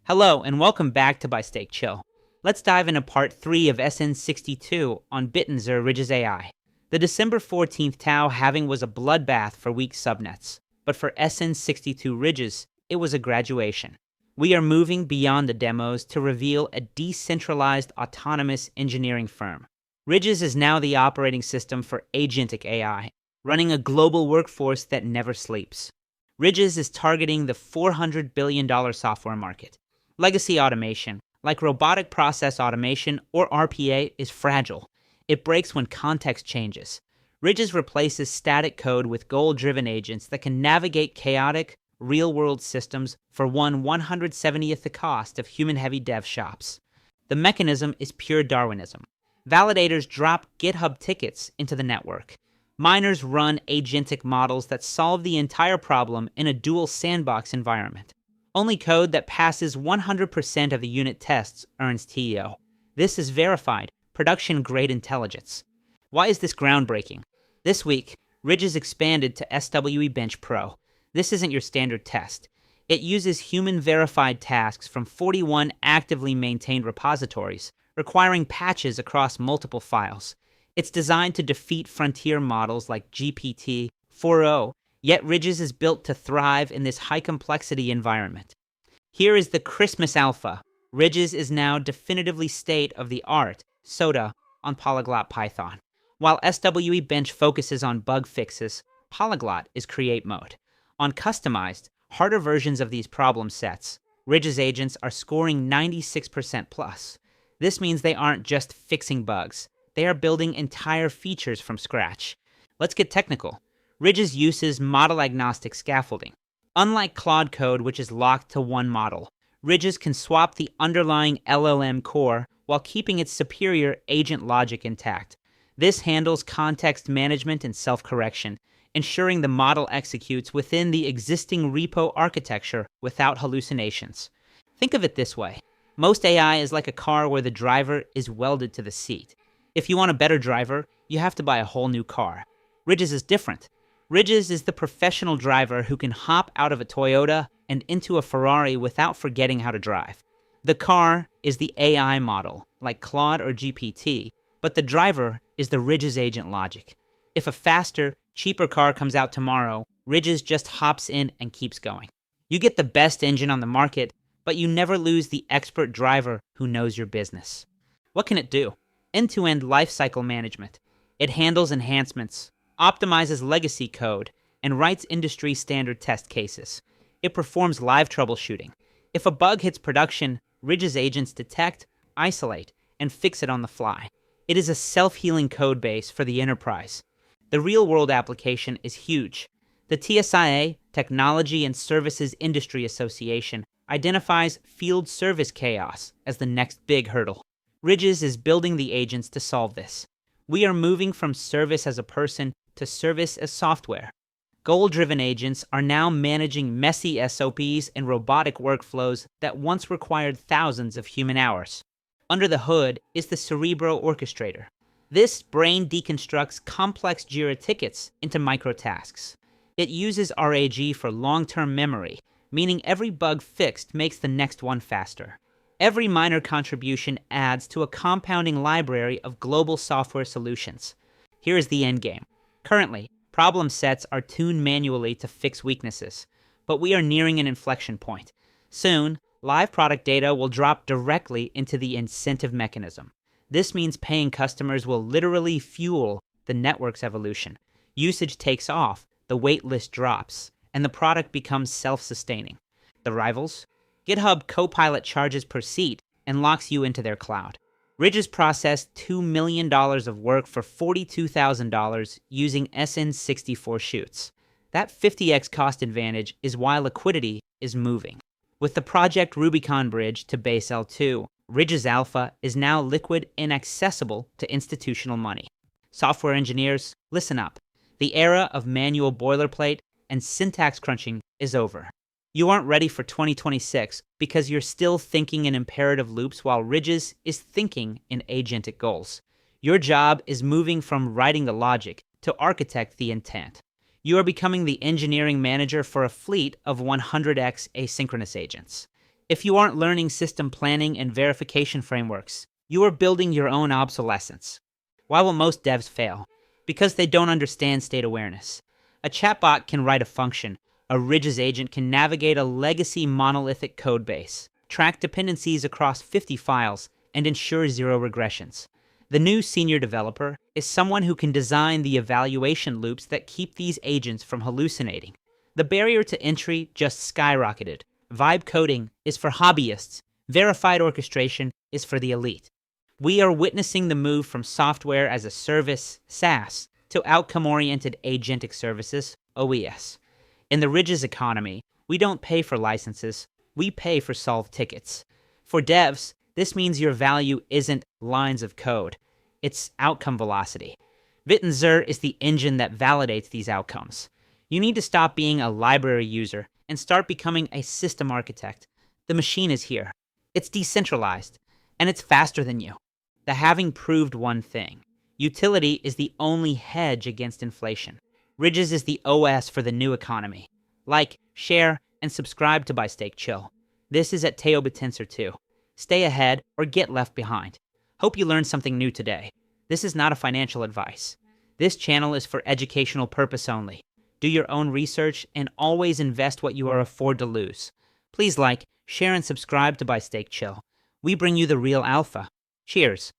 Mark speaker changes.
Speaker 1: Hello, and welcome back to By Stake Chill. Let's dive into part 3 of SN62 on Bittensor Ridges AI. The December 14th TAO halving was a bloodbath for weak subnets, but for SN62 Ridges, it was a graduation. We are moving beyond the demos to reveal a decentralized autonomous engineering firm. Ridges is now the operating system for Agentic AI, running a global workforce that never sleeps. Ridges is targeting the $400 billion software market. Legacy automation, like robotic process automation or RPA, is fragile. It breaks when context changes. Ridges replaces static code with goal-driven agents that can navigate chaotic, real-world systems for 1/170th the cost of human-heavy dev shops. The mechanism is pure Darwinism. Validators drop GitHub tickets into the network. Miners run agentic models that solve the entire problem in a dual sandbox environment. Only code that passes 100% of the unit tests earns TAO. This is verified, production-grade intelligence. Why is this groundbreaking? This week, Ridges expanded to SWE-Bench Pro. This isn't your standard test. It uses human-verified tasks from 41 actively maintained repositories, requiring patches across multiple files. It's designed to defeat frontier models like GPT-4o, yet Ridges is built to thrive in this high-complexity environment. Here is the Christmas Alpha. Ridges is now definitively state-of-the-art, SOTA, on Polyglot Python. While SWE-Bench focuses on bug fixes, Polyglot is create mode. On customized, harder versions of these problem sets, Ridges agents are scoring 96% plus. This means they aren't just fixing bugs. They are building entire features from scratch. Let's get technical. Ridges uses model-agnostic scaffolding. Unlike Claude code, which is locked to one model, Ridges can swap the underlying LLM core while keeping its superior agent logic intact. This handles context management and self-correction, ensuring the model executes within the existing repo architecture without hallucinations. Think of it this way. Most AI is like a car where the driver is welded to the seat. If you want a better driver, you have to buy a whole new car. Ridges is different. Ridges is the professional driver who can hop out of a Toyota and into a Ferrari without forgetting how to drive. The car is the AI model, like Claude or GPT, but the driver is the Ridges agent logic. If a faster, cheaper car comes out tomorrow, Ridges just hops in and keeps going. You get the best engine on the market, but you never lose the expert driver who knows your business. What can it do? End-to-end lifecycle management. It handles enhancements, optimizes legacy code, and writes industry-standard test cases. It performs live troubleshooting. If a bug hits production, Ridges agents detect, isolate, and fix it on the fly. It is a self-healing code base for the enterprise. The real-world application is huge. The TSIA, Technology and Services Industry Association, identifies field service chaos as the next big hurdle. Ridges is building the agents to solve this. We are moving from service as a person to service as software. Goal-driven agents are now managing messy SOPs and robotic workflows that once required thousands of human hours. Under the hood is the Cerebro Orchestrator. This brain deconstructs complex Jira tickets into microtasks. It uses RAG for long-term memory, meaning every bug fixed makes the next one faster. Every minor contribution adds to a compounding library of global software solutions. Here is the endgame. Currently, problem sets are tuned manually to fix weaknesses, but we are nearing an inflection point. Soon, live product data will drop directly into the incentive mechanism. This means paying customers will literally fuel the network's evolution. Usage takes off, the wait list drops, and the product becomes self-sustaining. The rivals? GitHub Copilot charges per seat and locks you into their cloud. Ridges processed $2 million of work for $42,000 using SN64 shoots. That 50x cost advantage is why liquidity is moving. With the Project Rubicon bridge to base L2, Ridges Alpha is now liquid and accessible to institutional money. Software engineers, listen up. The era of manual boilerplate and syntax crunching is over. You aren't ready for 2026 because you're still thinking in imperative loops while Ridges is thinking in agentic goals. Your job is moving from writing the logic to architect the intent. You are becoming the engineering manager for a fleet of 100x asynchronous agents. If you aren't learning system planning and verification frameworks, you are building your own obsolescence. Why will most devs fail? Because they don't understand state awareness. A chatbot can write a function. A Ridges agent can navigate a legacy monolithic codebase, track dependencies across 50 files, and ensure zero regressions. The new senior developer is someone who can design the evaluation loops that keep these agents from hallucinating. The barrier to entry just skyrocketed. Vibe coding is for hobbyists. Verified orchestration is for the elite. We are witnessing the move from software as a service, SaaS, to outcome-oriented agentic services, OES. In the Ridges economy, we don't pay for licenses, we pay for solved tickets. For devs, this means your value isn't lines of code, it's outcome velocity. Bittensor is the engine that validates these outcomes. You need to stop being a library user and start becoming a system architect. The machine is here. It's decentralized, and it's faster than you. The halving proved one thing. Utility is the only hedge against inflation. Ridges is the OS for the new economy. Like, share, and subscribe to By Stake Chill. This is at TAO Bittensor 2. Stay ahead or get left behind. Hope you learned something new today. This is not a financial advice. This channel is for educational purpose only. Do your own research and always invest what you are afford to lose. Please like, share, and subscribe to By Stake Chill. We bring you the real alpha. Cheers.